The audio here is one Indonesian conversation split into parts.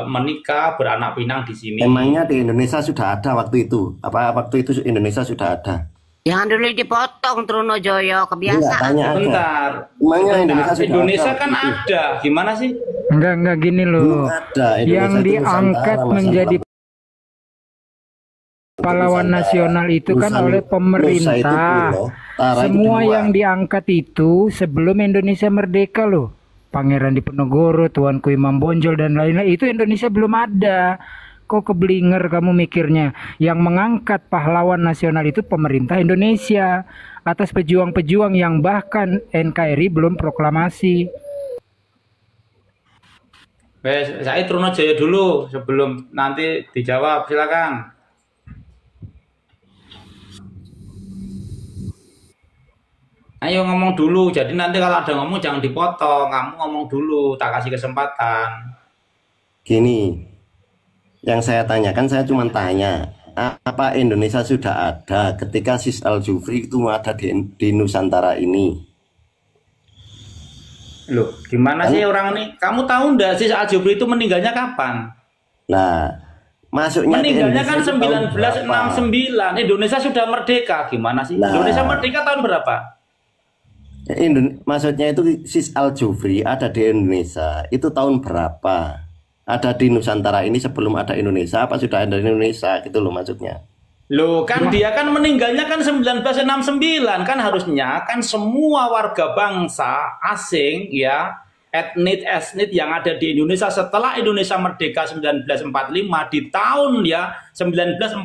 menikah, beranak pinang di sini. Emangnya di Indonesia sudah ada waktu itu? Apa waktu itu Indonesia sudah ada? Jangan dulu dipotong Trunojoyo, Enggak, kebiasaan. tanya aja. Bentar, Emangnya bentar. Indonesia sudah Indonesia ada kan waktu itu? ada, gimana sih? Enggak gini Belum loh. ada. Yang Indonesia itu diangkat Nusantara, Mas menjadi Abang. pahlawan Nusantara. nasional itu kan Nusa- oleh Nusa itu pemerintah. pulau, Tara itu Semua dua. yang diangkat itu sebelum Indonesia merdeka loh. Pangeran Diponegoro, Tuanku Imam Bonjol dan lain-lain itu Indonesia belum ada. Kok keblinger kamu mikirnya? Yang mengangkat pahlawan nasional itu pemerintah Indonesia atas pejuang-pejuang yang bahkan NKRI belum proklamasi. Saya Trunojoyo dulu sebelum nanti dijawab, silakan. Ayo ngomong dulu, jadi nanti kalau ada ngomong jangan dipotong, kamu ngomong dulu, tak kasih kesempatan. Gini, yang saya tanyakan, saya cuma tanya, apa Indonesia sudah ada ketika Sis Al Jufri itu ada di Nusantara ini? Loh, gimana sih orang ini? Kamu tahu nggak sih Al Jufri itu meninggalnya kapan? Nah, masuknya ke Meninggalnya Indonesia kan itu tahun berapa? 1969. Indonesia sudah merdeka. Gimana sih? Nah. Indonesia merdeka tahun berapa? Maksudnya itu Sis Al Jufri ada di Indonesia itu tahun berapa? Ada di Nusantara ini sebelum ada Indonesia apa sudah ada di Indonesia gitu loh maksudnya. Loh, kan dia kan meninggalnya kan 1969. Kan harusnya kan semua warga bangsa asing ya, etnis yang ada di Indonesia setelah Indonesia merdeka 1945 di tahun ya 1948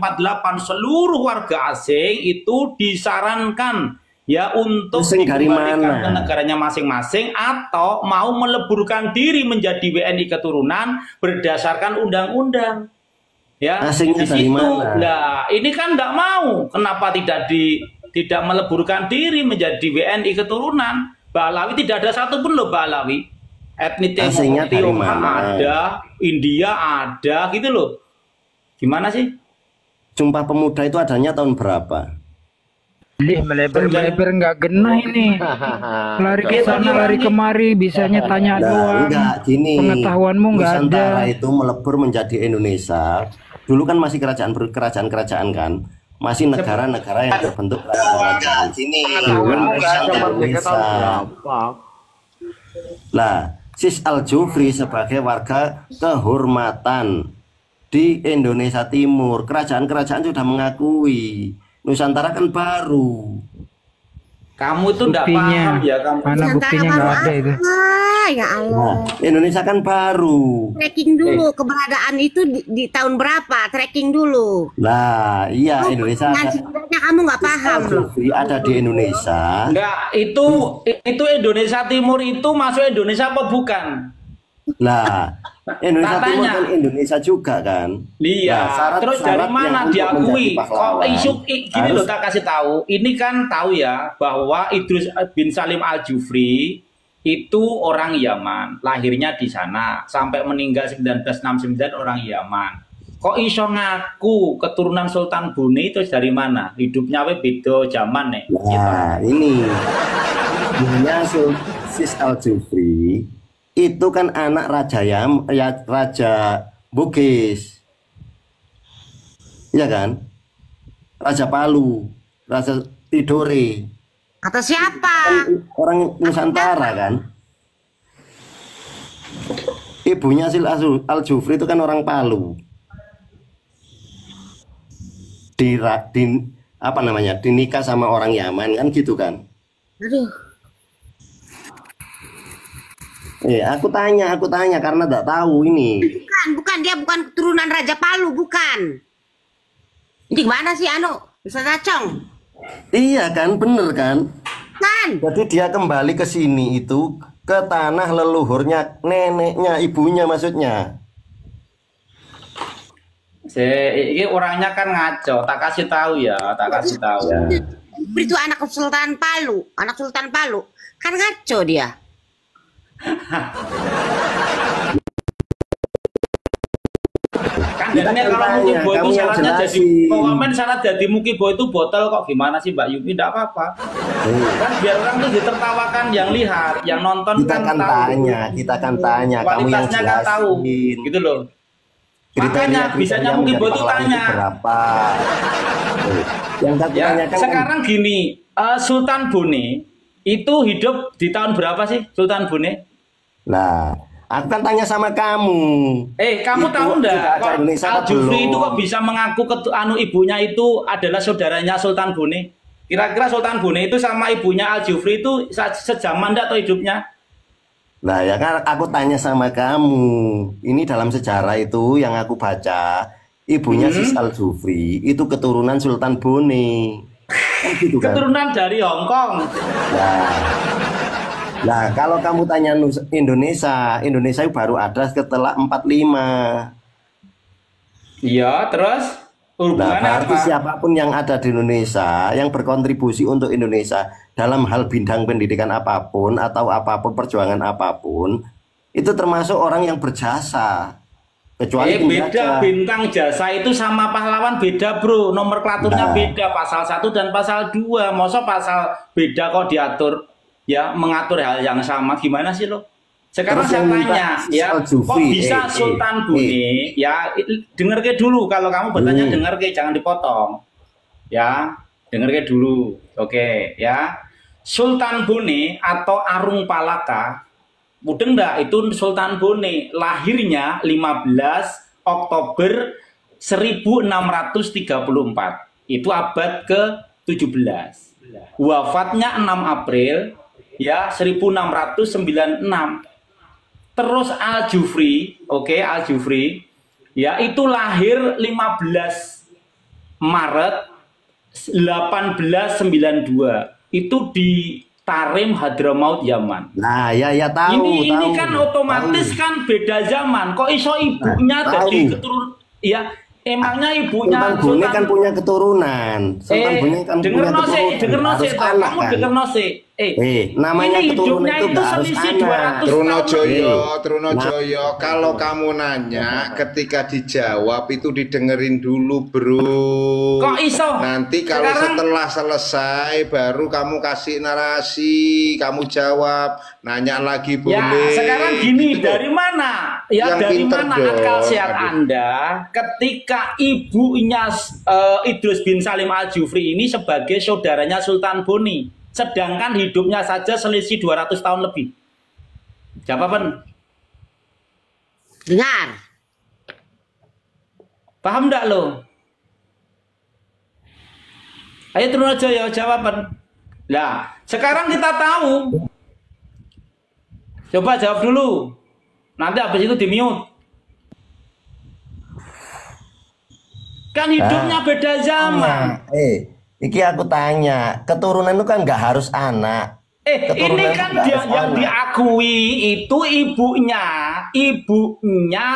seluruh warga asing itu disarankan ya untuk Asing dari dikembalikan mana? ke negaranya masing-masing atau mau meleburkan diri menjadi WNI keturunan berdasarkan undang-undang. Ya, Asingnya di dari situ. mana? Nah, ini kan tidak mau. Kenapa tidak meleburkan diri menjadi WNI keturunan? Balawi tidak ada satupun loh Balawi. Etnis Asingnya dari Tionghoa mana? ada, India ada, gitu loh. Gimana sih? Sumpah Pemuda itu adanya tahun berapa? Lih melebar-melebar nggak genah ini. Lari ke sana, lari kemari, bisanya tanya Nah, doang. enggak gini. Pengetahuanmu nggak ada. Nusantara itu melebur menjadi Indonesia. Dulu kan masih kerajaan-kerajaan kan, masih negara-negara yang terbentuk kerajaan. Pengetahuanmu nggak ada merdeka tahun berapa? Lah, Sis Al Jufri sebagai warga kehormatan di Indonesia Timur, kerajaan-kerajaan sudah mengakui. Nusantara kan baru. Kamu itu tidak Buktinya, paham ya kamu. mana buktinya nggak ada itu. Ah, ya Allah. Nah, Indonesia kan baru. Tracking dulu keberadaan itu di tahun berapa? Tracking dulu. Lah, iya Indonesia Nah, ada. sebenarnya kamu nggak Sis paham Al loh. Jufri ada di Indonesia. Enggak, itu Indonesia Timur itu masuk Indonesia apa bukan? Lah, Indonesia Tak Timur tanya. kan Indonesia juga kan. Iya, Nah, terus dari syarat mana yang untuk diakui? menjadi Kok pahlawan gini harus- loh tak kasih tahu. Ini kan tahu ya bahwa Idrus bin Salim Al Jufri itu orang Yaman, lahirnya di sana sampai meninggal 1969 orang Yaman. Kok iso ngaku keturunan Sultan Brunei itu dari mana? Hidupnya we beda zaman nih. Nah, ini punya Sis Al Jufri itu kan anak Raja Raja Bugis. Iya kan? Raja Palu, Raja Tidore. Kata siapa? Orang Nusantara kan. Ibunya Sil Al Jufri itu kan orang Palu. Apa namanya? Dinikah sama orang Yaman kan gitu kan. Aduh, Aku tanya karena tidak tahu ini. bukan dia bukan keturunan Raja Palu, bukan. Ini gimana sih bisa Acong? Iya kan, bener kan? Kan? Jadi dia kembali ke sini itu ke tanah leluhurnya, neneknya, ibunya maksudnya. Ini orangnya kan ngaco, tak kasih tahu ya, tak kasih tahu. Itu anak Sultan Palu, anak Sultan Palu. Kan ngaco dia. Kan Biasanya kan kalau tanya, Mukibo itu kamu yang syaratnya jadi jelasin. komen syarat jadi Mukibo itu botol kok gimana sih Mbak Yumi? Tidak apa-apa. Kan biar orang tuh ditertawakan yang lihat, yang nonton Kita kan tahu. tanya, kita kan tanya, kamu yang Kualitasnya kan tahu, jelasin. gitu loh. Makanya Kriteria bisanya Mukibo itu menjadi tanya. berapa? Yang aku Ya, tanyakan kan sekarang gini, Sultan Bone itu hidup di tahun berapa sih Sultan Bone? nah, aku kan tanya sama kamu. Kamu Itu tahu enggak sudah kok Indonesia Al Jufri belum? itu kok bisa mengaku ibunya itu adalah saudaranya Sultan Bone? Kira-kira Sultan Bone itu sama ibunya Al Jufri itu sejaman enggak atau hidupnya? Nah ya kan aku tanya sama kamu. Ini dalam sejarah itu yang aku baca, ibunya Sis Al Jufri itu keturunan Sultan Bone. Kan gitu kan? Keturunan dari Hong Kong. Nah, kalau kamu tanya Indonesia, Indonesia baru ada setelah 45. Iya, terus Nah, hubungannya berarti apa? siapapun yang ada di Indonesia yang berkontribusi untuk Indonesia dalam hal bidang pendidikan apapun atau apapun perjuangan apapun itu termasuk orang yang berjasa. Kecuali Beda penjajah. bintang jasa itu sama pahlawan beda bro, nomenklaturnya Nah. beda, pasal 1 dan pasal 2. Masa pasal beda kok diatur ya mengatur hal yang sama, gimana sih lo? Sekarang Terus saya yang minta tanya ya, Al Jufri, kok bisa Sultan Bone ya denger ke dulu, kalau kamu bertanya denger ke, jangan dipotong ya, denger ke dulu. Oke ya, Sultan Bone atau Arung Palaka, mudeng enggak, itu Sultan Bone lahirnya 15 Oktober 1634, itu abad ke-17, wafatnya 6 April ya 1696. Terus Al Jufri, Al Jufri ya itu lahir 15 Maret 1892, itu di Tarim, Hadramaut, Yaman. Nah, ya tahu. Ini tahu, kan otomatis tahu. kan beda zaman. Kok iso ibunya Nah, dari tahu. keturun ya emangnya ibunya Sultan Bone kan punya keturunan. Sultan Bone kan denger punya nose, keturunan. denger nose, Harus anak kamu kan. denger nose. Namanya ini keturunan hidupnya itu itu nggak harus selisih anak. 200 Trunojoyo, Nah. Trunojoyo, kalau kamu nanya, ketika dijawab itu didengerin dulu, bro. Kok iso? Nanti kalau Sekarang- setelah selesai, baru kamu kasih narasi, kamu jawab, nanya lagi Ya, boleh. sekarang gini, Gitu. dari mana? Ya, Yang dari pinter mana dong. akal sehat Aduh. Anda ketika ibunya Idrus bin Salim Al Jufri ini sebagai saudaranya Sultan Bone, sedangkan hidupnya saja selisih 200 tahun lebih. Jawaban, Dengar. paham enggak lo? Ayo turun aja ya jawaban. Nah, sekarang kita tahu. Coba jawab dulu. Nanti habis itu di-mute. Kan hidupnya beda zaman. Iki aku tanya, keturunan itu kan nggak harus anak. Keturunan Ini itu kan nggak dia harus yang anak. diakui itu ibunya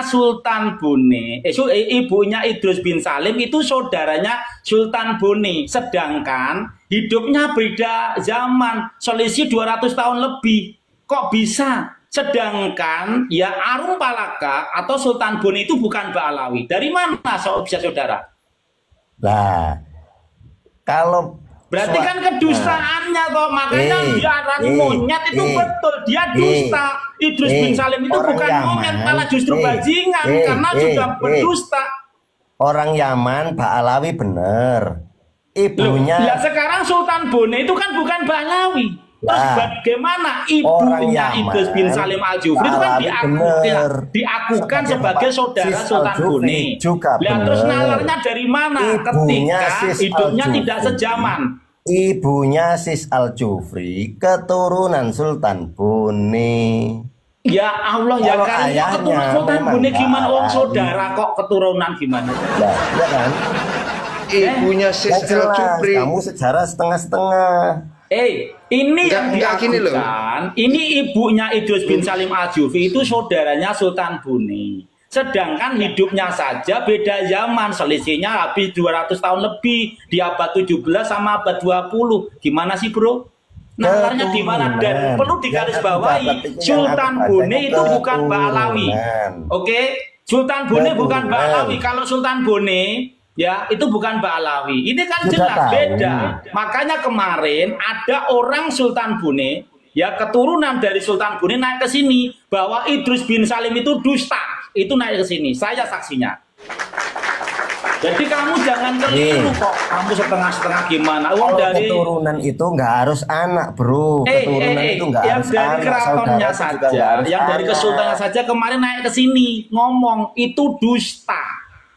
Sultan Bone, ibunya Idrus bin Salim itu saudaranya Sultan Bone, sedangkan hidupnya beda zaman, selisih 200 tahun lebih. Kok bisa? Sedangkan ya Arung Palaka atau Sultan Bone itu bukan Ba'alawi. Dari mana bisa saudara? Nah, kalau Berarti kan kedustaannya toh, makanya dia arang monyet itu betul, dia dusta. Idrus bin Salim itu orang bukan Yaman, monyet, malah justru bajingan karena sudah berdusta. orang Yaman Ba'alawi bener. Loh, Ibunya ya sekarang Sultan Bone itu kan bukan Ba'alawi. Terus Lah, bagaimana orang ibunya Yaman, Idrus bin Salim Al Jufri itu kan Ba'alawi bener. diakukan sebagai Sebagai saudara Sis Sultan Al-Jufri Bone. juga Lah terus bener. nalarnya dari mana? Ibunya Ketika Sis hidupnya Al-Jufri. tidak sejaman. Ibunya Sis Al Jufri keturunan Sultan Bone. Ya Allah ya, Kalau kali ayahnya keturunan Sultan memang Bone gimana? Wong Ba'alawi. saudara kok keturunan gimana? Nah, ya kan? Ibunya Sis Ya jelas, Al-Jufri. kamu sejarah setengah-setengah. Ini yang Enggak gini loh. diakukan, ini ibunya Idrus bin Salim Al Jufri itu saudaranya Sultan Bone. Sedangkan hidupnya saja beda zaman, selisihnya habis 200 tahun lebih di abad 17 sama abad 20. Gimana sih, Bro? Nalarnya di mana? Dan perlu digarisbawahi, Sultan Bone itu bukan Ba'alawi. Oke? Sultan Bone bukan Mbak Keturunan. Alawi. Kalau Sultan Bone ya itu bukan Mbak Alawi. Ini kan Sudah jelas tahu. beda. Makanya kemarin ada orang Sultan Bone ya keturunan dari Sultan Bone naik ke sini bahwa Idrus bin Salim itu dusta. Itu naik ke sini. Saya saksinya. Jadi kamu jangan keliru kok. Kamu setengah-setengah gimana? Uang Kalau dari keturunan itu nggak harus anak, bro. Keturunan itu nggak yang harus dari anak. keratonnya Saudara juga nggak saja, harus yang dari anak. kesultanannya saja kemarin naik ke sini ngomong itu dusta.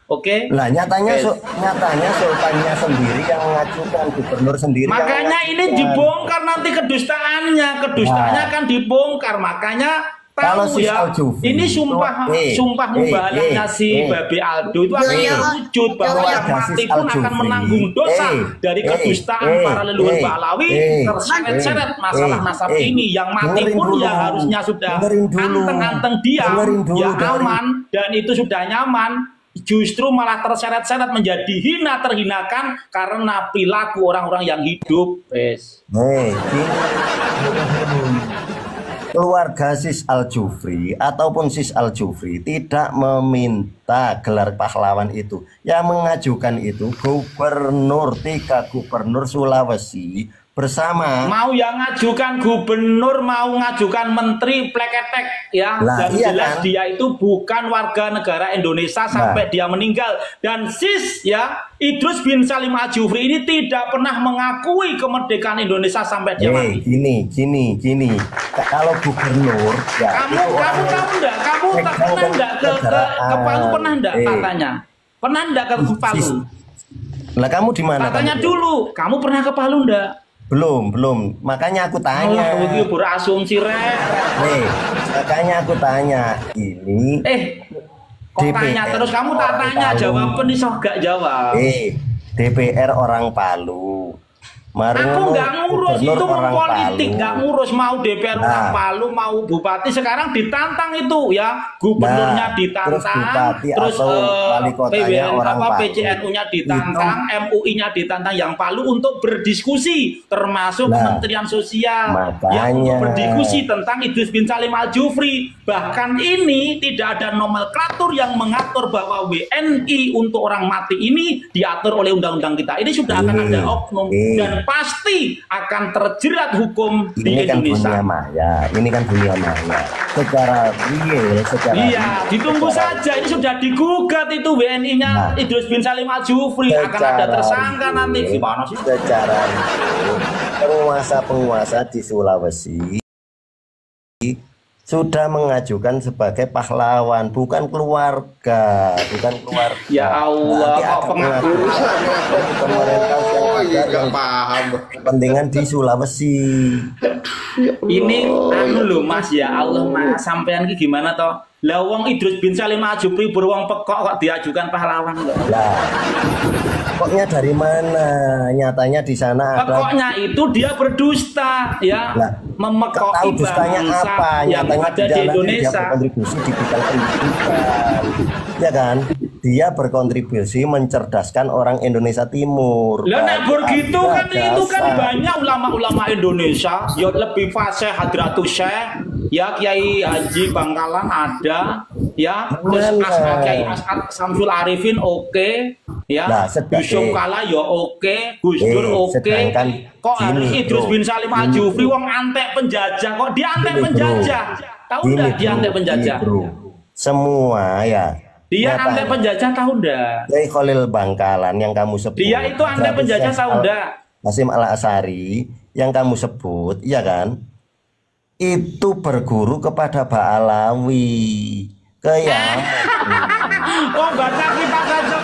Oke? Lah nyatanya Yes. nyatanya sultannya sendiri yang mengajukan, gubernur sendiri yang Makanya ini mengajukan. dibongkar nanti kedustaannya Nah. akan dibongkar. Makanya Kalau tahu si ya, Al-Jufri ini sumpah sumpah mubalahnya si Babe Aldo itu akan terwujud bahwa yang mati pun akan menanggung dosa dari kedustaan para leluhur Ba'alawi terseret-seret masalah nasab ini. Yang mati dengerin pun dulu. ya harusnya sudah Dengerin dulu. anteng-anteng diam, Dengerin dulu, ya dengerin. aman dan itu sudah nyaman. Justru malah terseret-seret menjadi hina terhinakan karena perilaku orang-orang yang hidup. Wes. Keluarga Sis Al-Jufri ataupun Sis Al-Jufri tidak meminta gelar pahlawan itu. Yang mengajukan itu gubernur, 3 gubernur Sulawesi bersama. Mau yang ngajukan gubernur, mau ngajukan menteri pleketek ya. Lah, Dan iya jelas kan? dia itu bukan warga negara Indonesia sampai dia meninggal. Dan Sis ya, Idrus bin Salim Al-Jufri ini tidak pernah mengakui kemerdekaan Indonesia sampai dia mati. Gini. Kalau gubernur ya Kamu itu orang tahu enggak? Kamu tak pernah enggak ke Palu pernah enggak katanya? Pernah enggak ke Palu? Lah kamu di mana? Katanya kamu? dulu, kamu pernah ke Palu enggak? Belum. Makanya aku tanya. Allah, itu berasumsi rek. Makanya aku tanya. Ini Kok DPR tanya terus kamu tak orang tanya Palu. jawaban nih sok gak jawab. DPR orang Palu. Aku nggak ngurus itu politik, nggak ngurus mau DPR orang Nah. Palu, mau bupati sekarang ditantang itu ya, gubernurnya Nah, ditantang, terus bupati terus atau wali kotanya orang Palu. PCNU-nya ditantang, MUI-nya ditantang yang Palu untuk berdiskusi, termasuk Kementerian Sosial yang Makanya. untuk berdiskusi tentang Idrus bin Salim Al-Jufri. Bahkan ini tidak ada nomenklatur yang mengatur bahwa WNI untuk orang mati ini diatur oleh undang-undang kita. Ini sudah akan ada oknum dan pasti akan terjerat hukum di Ini kan Indonesia. dunia maya. Ini kan dunia maya. Secara real, secara Iya, ditunggu saja. Ini sudah digugat itu WNI-nya Nah. Idrus bin Salim Al-Jufri akan ada tersangka nanti. Gimana sih? Secara real, penguasa-penguasa di Sulawesi sudah mengajukan sebagai pahlawan, bukan keluarga. Ya Allah, Nanti kok ada pengakuan. pengakuan pemerintah yang Oh, ada iya, yang nggak paham. kepentingan di Sulawesi. Ini anu lho Mas, ya Allah Mas, sampean ki gimana toh? Lah wong Idrus bin Salim Al-Jufri beruang pekok kok diajukan pahlawan kok. Lah, pokoknya dari mana? Nyatanya di sana ada. Pokoknya itu dia berdusta ya, Lah, memekoki tahu dustanya bangsa apa? yang Nyatanya ada di dalamnya dia Indonesia. berkontribusi di bidang pendidikan, ya kan? Dia berkontribusi mencerdaskan orang Indonesia Timur. Lah nek begitu kan itu kan dasar. banyak ulama-ulama Indonesia ya lebih fasih Hadratus Syekh ya Kiai Haji Bangkalan ada ya terus Mana? Kiai As'ad Samsul Arifin oke ya Nah, sedang- Yusuf Kala ya oke Gus Dur oke sedangkan kok gini, harus Idrus bro. bin Salim Al-Jufri wong antek penjajah kok dia antek Gini, bro. penjajah tahu Gini, enggak dia bro. antek penjajah Gini, bro. Semua ya. dia Nyatanya. antek penjajah tahu enggak Kiai Khalil Bangkalan yang kamu sebut. dia itu antek penjajah tahu enggak Hasyim Al-Asari yang kamu sebut, iya kan? Itu berguru kepada Ba'alawi. Oh baca kita saja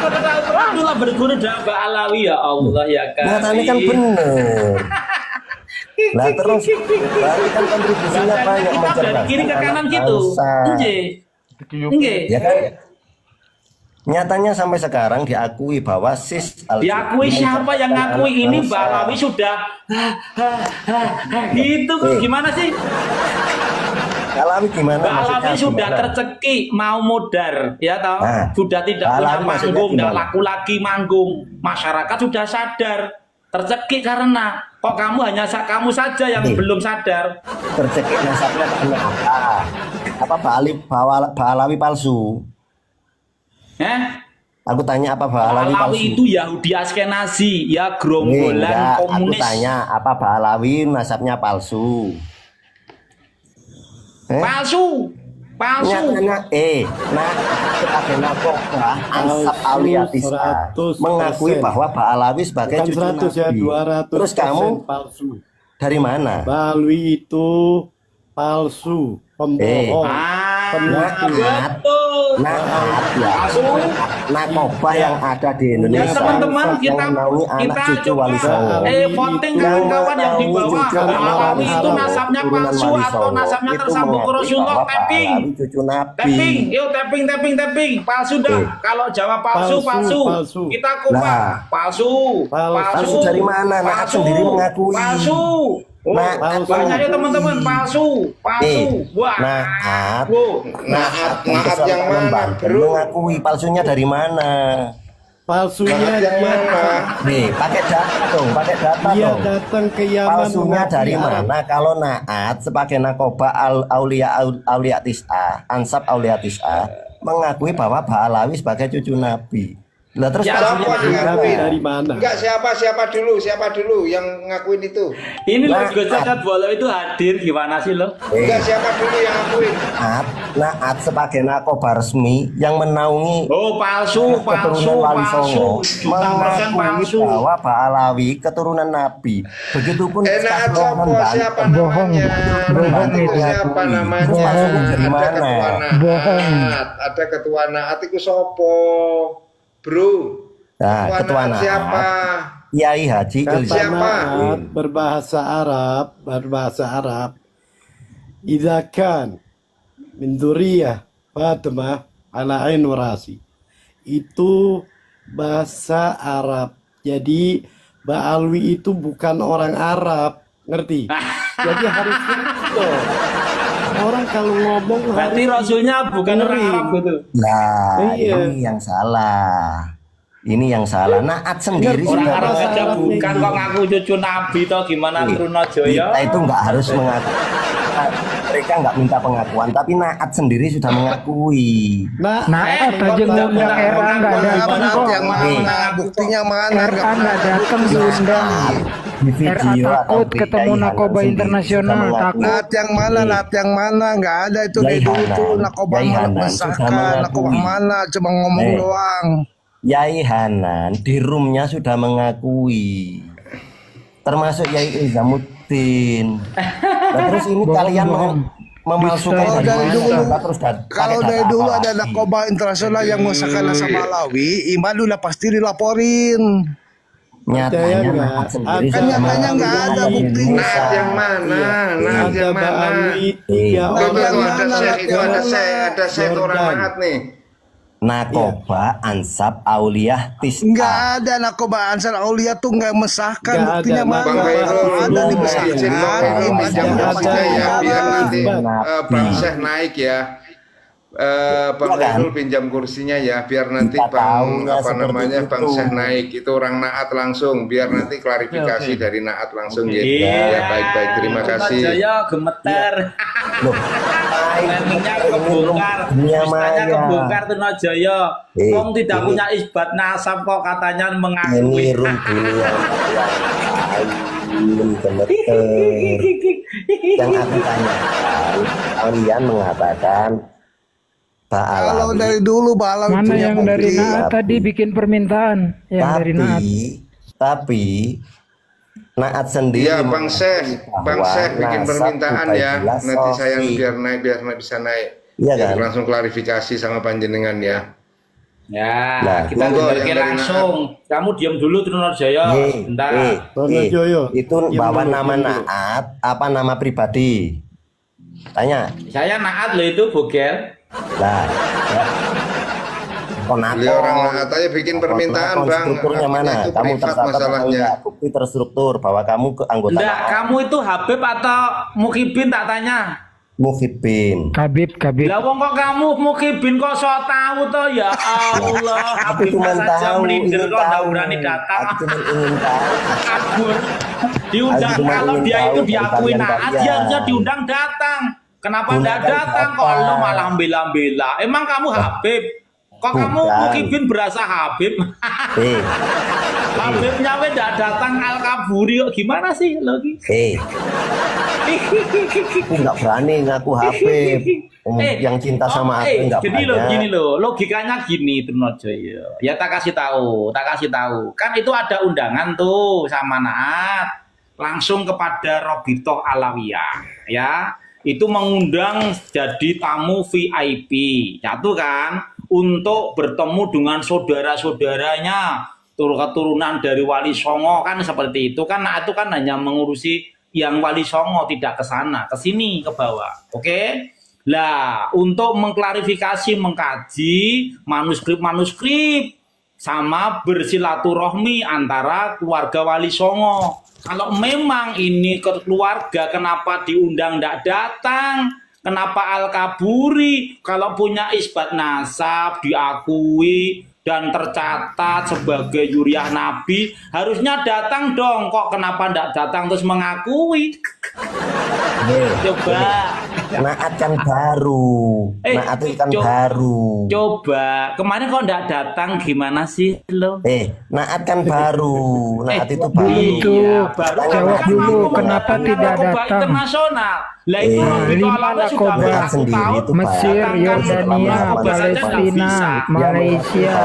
itulah berguru dengan Mbak Alawi ya Allah ya kan. Nyatanya kan bener. Lah terus berarti kan kontribusinya Baca banyak kita dari kiri ke kanan gitu. Nggih. Nggih. Ya kan? Nyatanya sampai sekarang diakui bahwa Sis Diakui siapa yang ngakui ini Mbak Alawi sudah gitu kok gimana sih? Alawi gimana? Mbak maksudnya Alawi sudah gimana? tercekik mau modar ya toh Nah, sudah tidak Mbak punya Alawi maksudnya panggung tidak gimana? laku lagi manggung masyarakat sudah sadar tercekik karena kok kamu hanya kamu saja yang belum sadar Tercekik nasabnya karena apa? Apa Ba'alawi palsu? Eh? Aku tanya apa Ba'alawi palsu? Ba'alawi itu Yahudi Askenazi, ya gerombolan Enggak, aku komunis. tanya apa Ba'alawi nasabnya palsu? Palsu. Nyatanya sebagai nakoba Ansab Auliatisa 100%. mengakui bahwa Ba'alawi sebagai Bukan cucu 100 ya, Nabi. 200% Terus kamu palsu. dari mana? Ba'alawi itu palsu, pembohong, penipu. Naat ya, Palsu. nakoba yang ada di Ya Indonesia teman-teman yang kita menaungi anak cucu coba Wali Songo. voting kawan-kawan yang di bawah. Ba'alawi itu nasabnya palsu atau nasabnya tersambung ke Rasulullah. Tapping. Cucu Nabi. Tapping, yuk tapping. Palsu dah. Kalau jawab palsu. Palsu. Kita kupas. Nah. Palsu. Palsu dari mana? Naat sendiri mengakui. Palsu. Oh, Palsu. banyak ya teman-teman. Palsu. Wah. Naat. Naat Naat yang mana, bro? mengakui palsunya dari mana? Palsunya Naat yang dia, mana? Pakai data dong, pakai data dia dong. datang ke Yaman Palsunya mengakui dari Arab. mana? Kalau Naat sebagai nakoba Aulia Tis'ah, Ansab Aulia Tis'ah mengakui bahwa Ba'alawi sebagai cucu Nabi. Lah terus Ya, palsunya siapa dari yang mana? ngakuin? Dari mana? Enggak, siapa dulu yang ngakuin itu? Ini loh Nah, Gus Cacat Bola itu hadir gimana sih lo? Enggak, siapa dulu yang ngakuin? Naat sebagai nakoba resmi yang menaungi Oh palsu, keturunan Wali Songo juta% mengakui palsu. bahwa Ba'alawi keturunan Nabi. Begitupun Naat siapa Bohong. namanya? Bohong Naat itu itu. siapa namanya? Terus palsunya dari Ada mana? ketua Bohong. Naat, ada ketua Naat itu sopo? Bro. Nah, ketua Naat siapa? Kiai Haji Kata Ilzam. Siapa? Naat berbahasa Arab. Idza kan min dzurriyyah Fatimah ala ain warasi. Itu bahasa Arab. Jadi Ba'alawi itu bukan orang Arab, ngerti? Jadi harus gitu. Orang kalau ngomong Berarti harus Rasulnya bukan orang dengerin. Arab gitu. Nah, Iya. ini yang salah. Ini yang salah. Naat sendiri Orang Orang sudah Arab bahasa aja Arabnya bukan gitu. kok ngaku cucu Nabi toh gimana Trunojoyo? kita itu nggak harus mengaku. Mereka nggak minta pengakuan, tapi Naat sendiri sudah mengakui. Nah, Naat aja ngundang RA nggak datang kok. Yang mana? Buktinya mana? RA nggak datang diundang. Di RA video atau takut ketemu Kiai narkoba Hanan sendiri internasional, sudah takut. mengakui. Naat yang mana nggak ada itu Yai dari dulu Hanan. tuh nakoba Yai Hanan sudah mesahkan mengakui. nakoba mana cuma ngomong Eh. doang. Yai Hanan di roomnya sudah mengakui, termasuk Yai Ilzamuddin. Nah, terus ini kalian memalsukan Kalau dari dari mana? dulu- Kita terus Kalau pakai dari data dulu apa ada lagi? nakoba internasional yang mesahkan sama Malawi, Iman udah pasti dilaporin. Nyatanya Percaya nggak? Naat sendiri Kan sudah nyatanya nggak mengakui ada di buktinya. Indonesia. Naat yang mana? Naat ada yang mana? Ba'alawi tiga Iya. Tuh, orang. tuh, ada mana? set, itu ada Mana? set, ada set orang Jordan. Naat nih. Nakoba Ansab Auliyah Tis'ah. Nggak ada nakoba Ansar Aulia tuh nggak mesahkan, Nggak buktinya ada, mana? Bang Nakoba Khairul, Kalau ada belum dimesahkan, izin Bang Khairul Iman pinjam yang ada. kursinya ya, biar nanti Nabi. Bang Syekh naik ya. Bang Iya kan? Khairul pinjam kursinya ya, biar nanti Kita Bang tahunya apa seperti namanya Bang itu. Syekh naik itu orang Naat langsung, biar nanti klarifikasi dari Naat langsung gitu. Iya. Ya baik-baik, terima kasih. Trunojoyo gemeter. Loh, Planningnya kebongkar, dunia istanya maya. kebongkar Trunojoyo. Eh, Wong tidak ini- punya isbat nasab kok katanya Ini mengakui. rum dunia gemeter. Yang aku tanyakan, kalian mengatakan Kalau Ba'alawi. dari dulu Ba'alawi Mana punya yang dari bukti. Naat tadi bikin permintaan? Yang dari Naat. Tapi Naat sendiri Iya Bang Syekh, Bang bahwa Syekh bikin nasab permintaan ya. Ubaidillah Nanti saya Sofi. biar bisa naik. Iya Jadi kan? langsung klarifikasi sama panjenengan ya. Ya, Nah, kita monggo dengarkan yang dari langsung. Kamu diam dulu Trunojoyo. Bentar. Trunojoyo, itu diam bawa dulu, nama diam dulu. Naat apa nama pribadi? Tanya. Saya Naat loh itu Bogel. Lah. Ya. Beliau orang Naat aja bikin permintaan Bang. Strukturnya mana? Itu Kamu privat tercatat atau masalahnya. enggak? Bukti terstruktur bahwa kamu ke anggota Enggak, Naat. kamu itu Habib atau Mukibin tak tanya. Muhibin. Kabib. Lah wong kok kamu Mukibin kok so tahu toh ya Allah. Aku Habib cuma saja tahu, melindir ingin kok enggak tahu. berani datang. Aku cuma ingin tahu. Kabur. Diundang Aku cuma kalau ingin dia tahu itu dari diakui Naat, kalian-kalian. dia harusnya diundang datang. Kenapa Undang enggak dari datang siapa? kok lo malah bela-bela? Emang kamu Habib? Kok kamu Mukibin berasa Habib? Eh, Habibnya we nggak datang Al-Kaburi kok gimana sih lagi? aku nggak berani ngaku Habib. Yang cinta sama aku nggak jadi banyak. gini loh, logikanya gini Trunojoyo. Ya tak kasih tahu. Kan itu ada undangan tuh sama Naat langsung kepada Robitoh Alawiyah, ya. Itu mengundang jadi tamu VIP, satu kan, untuk bertemu dengan saudara-saudaranya, keturunan dari Wali Songo kan seperti itu kan. Naat itu kan hanya mengurusi yang Wali Songo, tidak ke sana, ke sini, ke bawah. Oke? Lah, untuk mengklarifikasi, mengkaji manuskrip sama bersilaturahmi antara keluarga Wali Songo. Kalau memang ini keluarga, kenapa diundang tidak datang? Kenapa Al-Kaburi kalau punya isbat nasab diakui dan tercatat sebagai Yuriah Nabi harusnya datang dong, kok kenapa tidak datang terus mengakui? Coba Naat kan baru. Naat itu kan baru. Coba kemarin kok tidak datang gimana sih lo? Naat kan baru. Naat itu baru. Itu jawab dulu kenapa tidak datang? Internasional. Lah itu lima narkoba Mesir, Yordania, Palestina, Malaysia.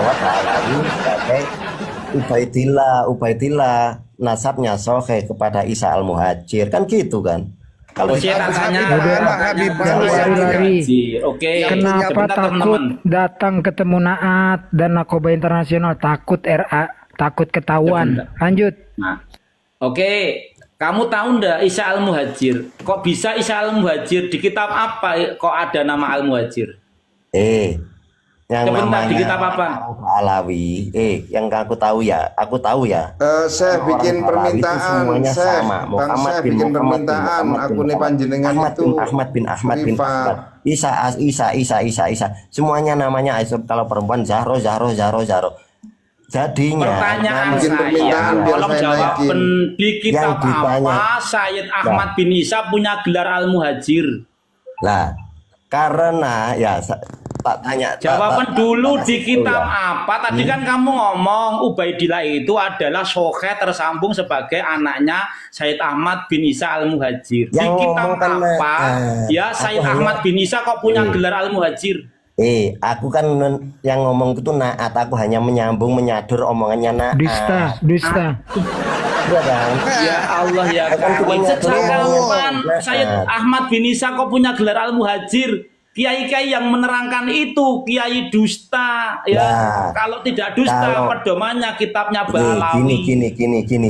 Ubaidillah nasabnya Sohe kepada Isa al-Muhajir kan gitu kan. Kalau saya tanya lari. Oke. Kenapa takut datang ketemu Naat dan narkoba internasional? Takut takut ketahuan. Lanjut. Nah, oke. Kamu tahu ndak Isa al-Muhajir? Kok bisa Isa al-Muhajir di kitab apa kok ada nama al-Muhajir? Yang sebentar, namanya di kitab apa? Alawi. Yang aku tahu ya. Saya bikin permintaan, Saya bikin permintaan. Aku nih panjenengan itu Ahmad bin Isa. Semuanya namanya Aisyah. Kalau perempuan Zahro. Jadinya pertanyaan saya, tolong jawab di kitab apa Sayyid Ahmad bin Isa punya gelar al-Muhajir? Lah, karena ya tak tanya. Jawaban dulu di kitab apa? Tadi kan kamu ngomong Ubaidillah itu adalah Sohe tersambung sebagai anaknya Sayyid Ahmad bin Isa al-Muhajir. Di kitab apa? Ya Sayyid Ahmad bin Isa kok punya gelar al-Muhajir? Aku kan yang ngomong itu Naat, aku hanya menyadur omongannya Naat. Dusta. Iya kan? Ya Allah ya kawan. Sejak kapan Sayyid Ahmad bin Isa kok punya gelar al-Muhajir? Kiai-kiai yang menerangkan itu kiai dusta ya. Kalau tidak dusta pedomannya kitabnya Balawi. Gini.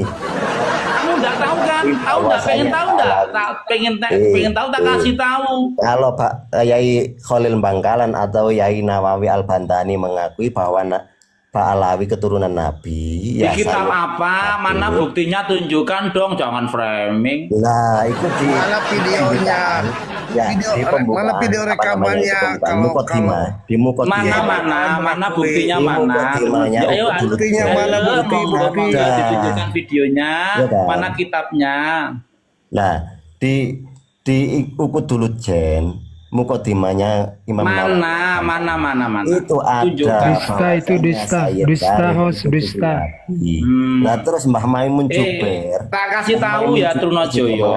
Kamu enggak tahu kan? Tahu enggak? Pengen tahu enggak? Pengen tahu tak kasih tahu. Kalau Pak Yai Khalil Bangkalan atau Yai Nawawi Al-Bantani mengakui bahwa Pak Alawi keturunan Nabi. Di kitab apa? Mana buktinya? Tunjukkan dong, jangan framing. Nah, itu di mana videonya? Mana video rekamannya? Di mana buktinya mana? Ayo, buktinya mana? Ditunjukkan videonya. Mana kitabnya? Nah, di ukut dulu Jen. Mukodimanya Imam mana itu ada dusta. Nah terus Mbah Maimun Juber tak kasih tahu ya Trunojoyo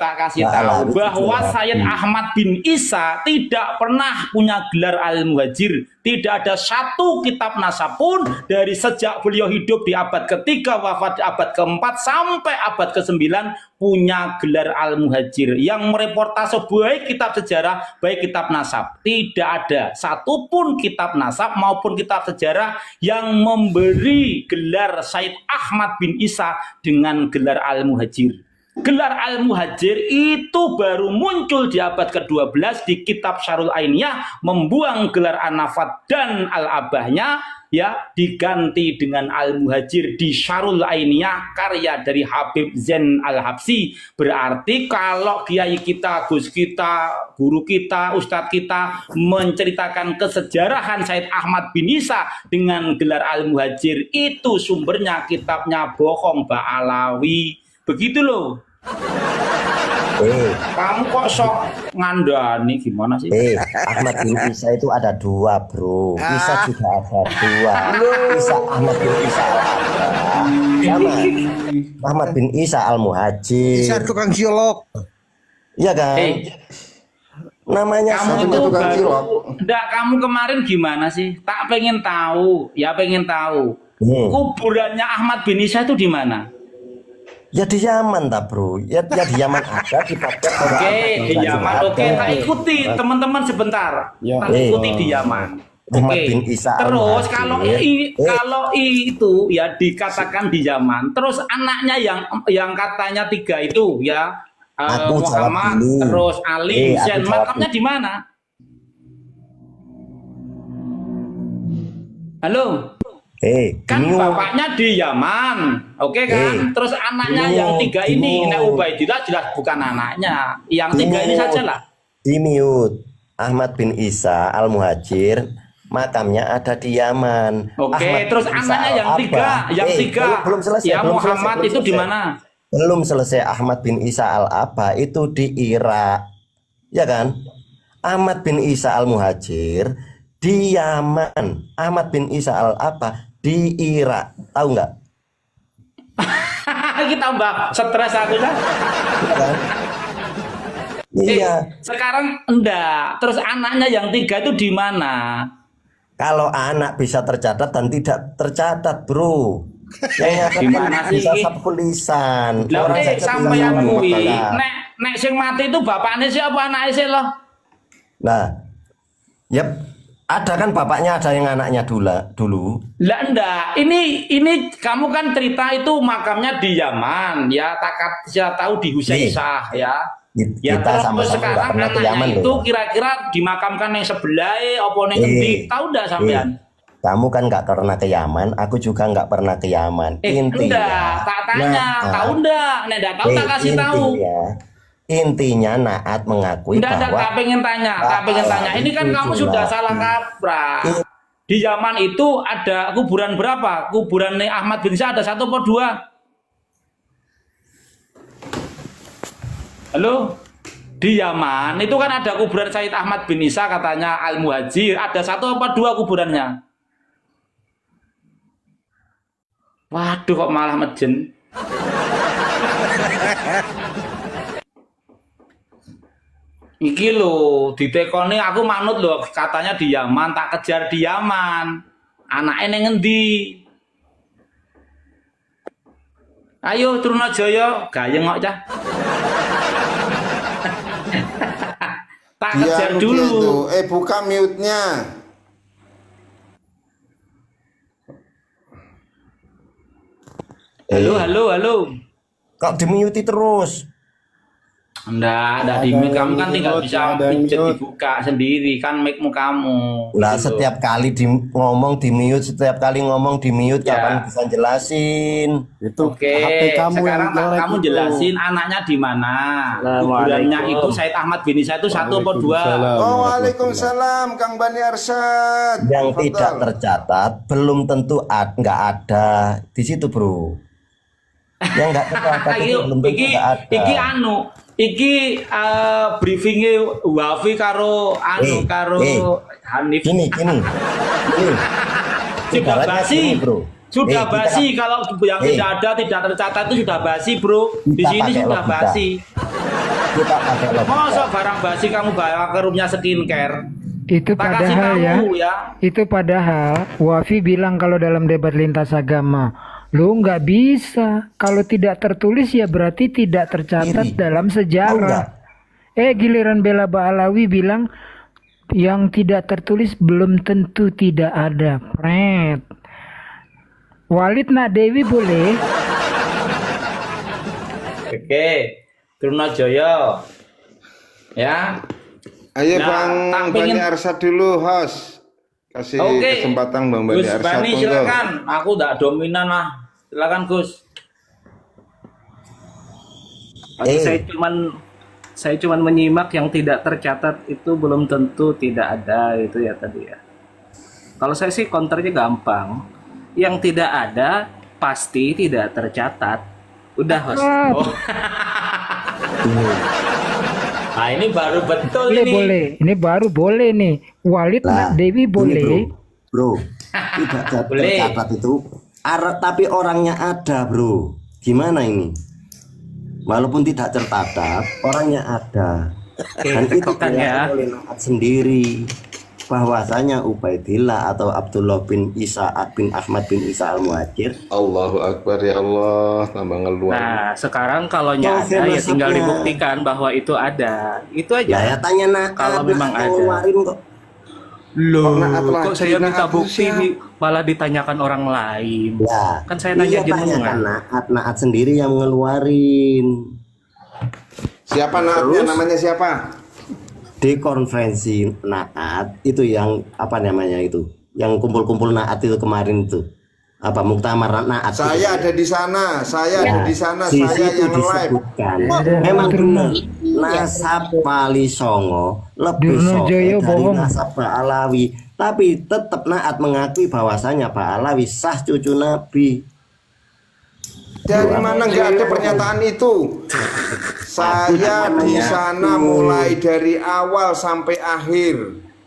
tak kasih tahu bahwa Sayyid Ahmad bin Isa tidak pernah punya gelar al-Muhajir. Tidak ada satu kitab nasab pun dari sejak beliau hidup di abad ketiga wafat di abad keempat sampai abad ke-9 punya gelar al-Muhajir yang mereportase baik kitab sejarah baik kitab nasab. Tidak ada satupun kitab nasab maupun kitab sejarah yang memberi gelar Sayyid Ahmad bin Isa dengan gelar al-Muhajir. Gelar al-Muhajir itu baru muncul di abad ke-12 di kitab Syarul Ainiyah, membuang gelar an-Nafat dan al-Abahnya ya diganti dengan al-Muhajir di Syarul Ainiyah karya dari Habib Zain al-Habsyi. Berarti kalau kiai kita, gus kita, guru kita, ustadz kita menceritakan kesejarahan Sayyid Ahmad bin Isa dengan gelar al-Muhajir, itu sumbernya kitabnya bohong Mbak Alawi. Begitu loh. Kamu kok sok ngandani gimana sih? Ahmad bin Isa itu ada dua, bro. Isa juga ada dua. Isa Ahmad bin Isa al-Abha sama Ahmad bin Isa al-Muhajir. Isa tukang cilok. Iya kan? Namanya Kamu satu itu tukang baru, cilok. enggak, kamu kemarin gimana sih? Tak pengen tahu, ya pengen tahu. Kuburannya Ahmad bin Isa itu di mana? Ya di Yaman tak, bro. Ya di Yaman ada, di Baghdad. Oke, di Yaman. Oke, tak ikuti teman-teman sebentar. Ya. Tak ikuti di Yaman. Ahmad Oke. bin Isa Terus al-Muhajir. kalau itu ya dikatakan di Yaman, terus anaknya yang katanya 3 itu ya Aku jawab Muhammad, dulu. terus Ali, Aku Hussein, jawab makamnya di mana? Halo? Kan bingung. bapaknya di Yaman, oke kan? Terus anaknya yang 3 ini, Nek Ubaidillah jelas bukan anaknya. Yang 3 ini saja lah. Dimiut. Ahmad bin Isa al-Muhajir makamnya ada di Yaman. Oke, Ahmad terus bin Isa anaknya yang al-Abha. 3, yang 3. Belum selesai. Ya belum selesai, Muhammad belum itu di selesai. mana? Belum selesai. Ahmad bin Isa al-Abha itu di Irak. Ya kan? Ahmad bin Isa al-Muhajir di Yaman. Ahmad bin Isa al-Abha di Irak. Tahu nggak? Kita tambah stres aku kan? Ya kan? Iya. Sekarang enggak. Terus anaknya yang 3 itu di mana? Kalau anak bisa tercatat dan tidak tercatat, bro. Yang Gimana sih? bisa sapu lisan. Lah Orang cacat sampai bisa yang sapu kuwi, lisan. nek sing mati itu bapaknya siapa anaknya sih loh? Nah, yep, ada kan bapaknya, ada yang anaknya dulu. Lah enggak, ini kamu kan cerita itu makamnya di Yaman, ya saya tahu di Husaisah ya. Ya Kita terus sama-sama nggak sekarang pernah ke anaknya Yaman itu loh. kira-kira dimakamkan yang sebelah, apa yang ngendi? Tahu enggak sampean? Kamu kan nggak pernah ke Yaman, aku juga nggak pernah ke Yaman. Enggak, tak tanya, tahu enggak? Nek enggak tahu tak kasih tahu. Intinya Naat mengakui Enggak, bahwa tak pengen tanya, tak pengen tanya. Ini kan kamu sudah salah kaprah. Di Yaman itu ada kuburan berapa? Kuburan Ahmad bin Isa ada 1 atau 2? Halo? Di Yaman itu kan ada kuburan Sayyid Ahmad bin Isa katanya Al-Muhajir. Ada 1 apa 2 kuburannya? Waduh, kok malah mejen. Iki lho, ditekoni aku manut lho, katanya di Yaman, tak kejar di Yaman. Anaknya neng ngendi? Ayo Trunajaya, gayeng kok cah. Tak kejar Dia dulu. gitu. Buka mute-nya. Halo. kok di-mute terus. Enggak di Ada mute. Kamu kan yang tinggal mute, bisa ada yang pijat mute. dibuka sendiri kan mic-mu kamu. Lah Gitu. setiap kali ngomong di mute, setiap kali ngomong di mute, Ya. kapan bisa jelasin? Itu Oke, HP kamu sekarang yang jelek kamu itu. jelasin anaknya di mana. Kuburannya itu Said Ahmad bin Isa itu 1 atau 2? Waalaikumsalam. Oh, waalaikumsalam, Kang Bani Arsyad. Yang Tafadhal. tidak tercatat belum tentu nggak ada di situ, bro. Yang nggak tercatat itu belum tentu nggak ada. Iki briefingnya Wafi karo karo Hanif. Gini. Sudah Ibaratnya basi, gini, bro. Sudah Kita basi kan- kalau yang tidak ada, tidak tercatat itu sudah basi, bro. Di Kita sini pakai sudah logika. basi. Kita pakai logika. Masa barang basi kamu bawa ke roomnya skincare? Itu Tak kasih padahal ya. tahu ya. Itu padahal Wafi bilang kalau dalam debat lintas agama, lo nggak bisa. Kalau tidak tertulis ya berarti tidak tercatat Iri. dalam Tahu sejarah. Giliran Bella Ba'alawi bilang yang tidak tertulis belum tentu tidak ada. Pret. Walid Nadewi boleh. Oke, Trunajaya. Ya. Ayo Nah, Bang tak Bani pengen- Arsyad dulu, host. Kasih Oke. kesempatan Bang Bani Gus Arsyad. Bani monggo. silakan. Aku tidak dominan lah. Silakan Gus. Saya cuman menyimak yang tidak tercatat itu belum tentu tidak ada itu ya tadi ya. Kalau saya sih counternya gampang. Yang tidak ada pasti tidak tercatat. Udah, Host. Oh. Nah, ini baru betul Boleh, ini. boleh. Ini baru boleh nih. Walid Lah, Nak Dewi ini, boleh. bro, tidak Boleh. tercatat itu, tapi orangnya ada, bro. Gimana ini? Walaupun tidak tercatat, orangnya ada. Oke, Dan itu tektokan ya. diakui oleh Naat sendiri, bahwasanya Ubaidillah atau Abdullah bin Isa bin Ahmad bin Isa al-Muhajir. Allahu Akbar ya Allah, tambah ngeluar. Nah, sekarang kalau ada ya tinggal dibuktikan bahwa itu ada. Itu aja. Ya, ya tanya Naat, Kalau memang ada. ngeluarin kok. Loh, Naat lagi, kok saya minta Naat bukti siapa? nih, malah ditanyakan orang lain. Ya, Kan saya nanya iya, tanyakan jenengan. Naat sendiri yang ngeluarin. Siapa Naatnya, namanya siapa? Di konferensi Naat itu yang apa namanya itu, yang kumpul-kumpul Naat itu kemarin itu, apa muktamar Naat. Saya ada di sana, saya ada di sana, Di saya situ yang live. disebutkan memang benar nasab Wali Songo lebih Durno Joyo soleh dari bohong. nasab Pak Alawi, tapi tetap Naat mengakui bahwasanya Pak Alawi sah cucu Nabi. Dari mana nggak ada pernyataan itu? Saya di sana mulai dari awal sampai akhir.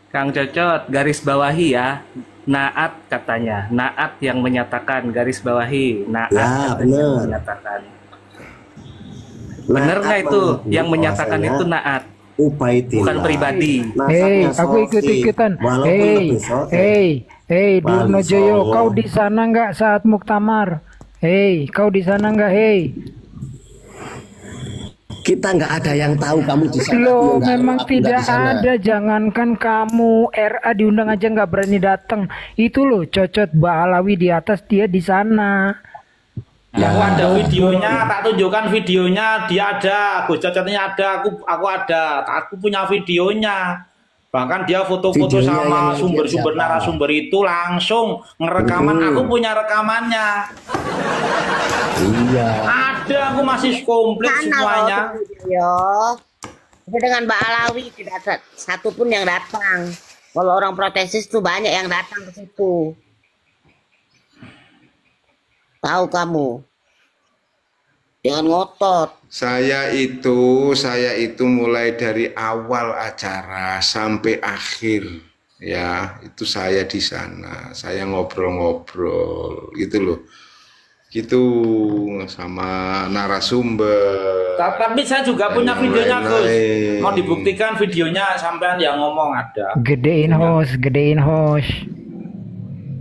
Kang Cocot, garis bawahi ya. Naat katanya. Naat yang menyatakan, garis bawahi. Naat Ya, katanya yang benar. menyatakan. Bener nggak itu? Yang menyatakan itu Naat, Ubaidillah. bukan pribadi. Hei, Nasabnya aku Sofi. ikut-ikutan. Walaupun Hei, lebih soleh. hei, Durno Wali Joyo, Songo. kau di sana nggak saat muktamar? Hei, kau di sana nggak? Hei, Kita nggak ada yang tahu kamu di sana. loh, Nggak, memang aku nggak tidak di sana. ada. Jangankan kamu, RA diundang aja nggak berani datang. Itu loh, Cocot Balawi di atas, dia di sana. Aku ada videonya, tak tunjukkan videonya, dia ada, Gus Cocotnya ada, aku ada, aku punya videonya. Bahkan dia foto-foto Videonya sama yang sumber-sumber siapa? narasumber itu langsung ngerekaman. Aku punya rekamannya. Iya. Ada, aku masih komplit semuanya. Yo. Tapi dengan Mbak Alawi tidak ada satu pun yang datang. Kalau orang protesis tuh banyak yang datang ke situ. Tahu kamu? Jangan ngotot. Saya itu mulai dari awal acara sampai akhir. Ya, itu saya di sana. Saya ngobrol-ngobrol gitu loh. Gitu sama narasumber. Tapi saya juga punya Yang videonya, Gus. lain-lain. Mau dibuktikan videonya sampean yang ngomong ada. Gedein host, gedein host.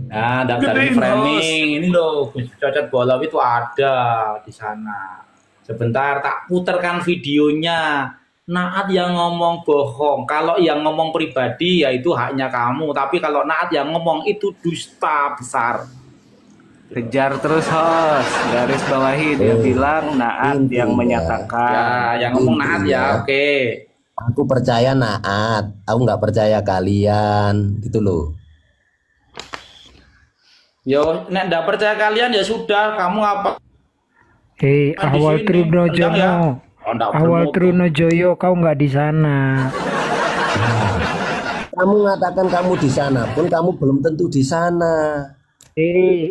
Nah, daftar Gedein framing ini loh, Gus Cocot Balawi itu ada di sana. Sebentar tak putarkan videonya. Naat yang ngomong bohong. Kalau yang ngomong pribadi ya itu haknya kamu. Tapi kalau Naat yang ngomong itu dusta besar. Kejar terus host, garis bawahi dia bilang Naat yang menyatakan. Ya, yang ngomong Naat ya, oke. Aku percaya Naat, aku nggak percaya kalian, gitu loh. Yo, nek ndak percaya kalian ya sudah, kamu apa? Hei, Kan di awal sini, Truno tendang ya. Joyo. Oh, ndak Awal bermutu. Truno Joyo, kau nggak di sana. Kamu mengatakan kamu di sana pun kamu belum tentu di sana.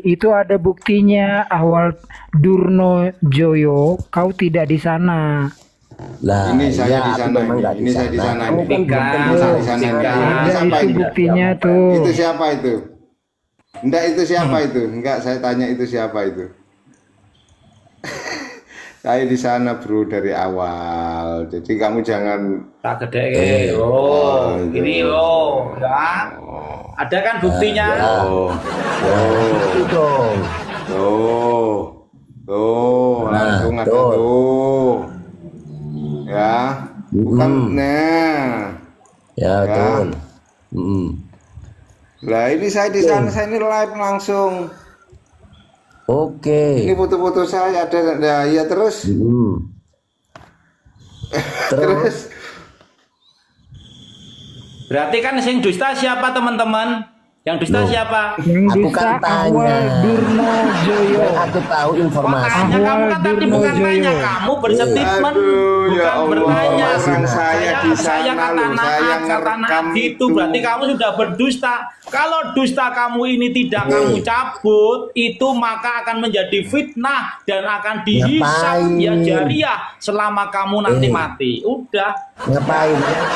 Itu ada buktinya. Awal Durno Joyo, kau tidak di sana. Lah, Ini saya iya, di aku sana, memang nggak ini saya di sana. Kamu kan belum Buktikan, tentu saya di di sana. sana. Ini Ada siapa itu ini? buktinya tuh. Itu siapa itu? Enggak, itu siapa itu? Enggak, saya tanya itu siapa itu? Saya di sana bro dari awal. Jadi kamu jangan Tak gede loh. Ini loh, ya. Ada kan buktinya? oh Itu dong. tuh Nah, langsung ada tuh. tuh. Ya, bukan nah. Ya, Ya. betul. Lah ini saya di sana, saya ini live langsung. Oke. Ini foto-foto saya ada, nah, ya terus. Terus Berarti kan sing dusta siapa teman-teman? Yang dusta Loh. siapa? Yang Aku dusta kan tanya. Awal Durno Joyo. Yang aku tahu informasi. Makanya kamu Ahwal kan tadi Durno bukan Joyo. tanya, kamu berstatement, Aduh, ya bukan Allah, bertanya. orang saya di saya sana kata loh, saya naat, kata naat ngerekam gitu, itu. berarti kamu sudah berdusta. Kalau dusta kamu ini tidak kamu cabut, itu maka akan menjadi fitnah dan akan dihisap ya Ngapain? jariah selama kamu nanti mati. Udah. Ngapain?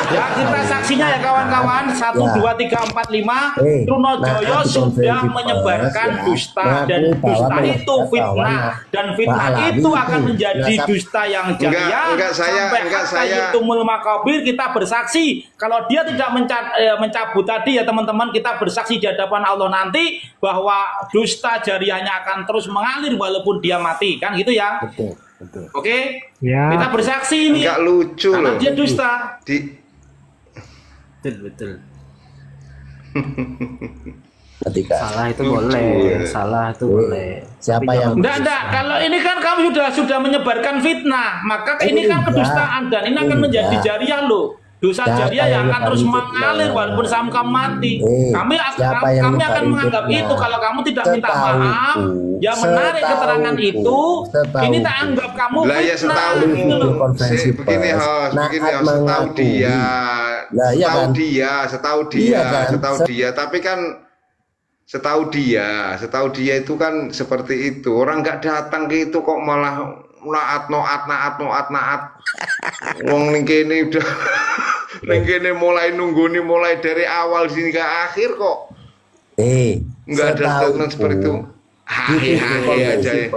Ya kita saksinya ya kawan-kawan 1, Ya. 2, 3, 4, 5 Eh, Trunojoyo nah, aku sudah konferensi menyebarkan pers, ya, dusta mengaku dan bahwa dusta mereka itu fitnah kawan dan fitnah Pak Alawi itu akan itu. menjadi Nah, dusta yang jariah enggak, sampai enggak, hatta saya- yutumul makabir. Kita bersaksi kalau dia tidak mencabut tadi ya teman-teman, kita bersaksi di hadapan Allah nanti bahwa dusta jariahnya akan terus mengalir walaupun dia mati, kan gitu ya. Betul, betul. Oke, Ya. kita bersaksi ini Enggak lucu karena loh. dia dusta. Betul. Ketika Salah itu boleh, salah itu boleh. siapa Tapi yang Enggak. Kalau ini kan kamu sudah menyebarkan fitnah, maka ini kan Enggak. kedustaan dan ini akan menjadi Enggak. jariah loh. Dosa Siapa jariah yang yang akan terus nyebarin mengalir fitnah? walaupun sampai kamu mati. Kami siapa yang akan nyebarin menganggap fitnah? itu kalau kamu tidak minta Setahuku, maaf, ya menarik keterangan itu, ini tak anggap kamu Lah ya fitnah setahu gitu loh. konferensi begini pers. host, Nah, begini host, setahu mengakui. dia, Lah, iya kan? setahu Iya dia, kan? setahu dia. Tapi kan setahu dia itu kan seperti itu. Orang nggak datang ke itu kok malah naat. Wong ning kene udah ning kene mulai nunggu nih mulai dari awal sini ke akhir kok. Nggak ada statement seperti itu. Di Hai aja ya.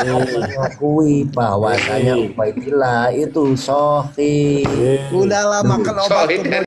Mengakui bahwasanya Ubaidillah itu sahih. Udahlah makan obat Soalnya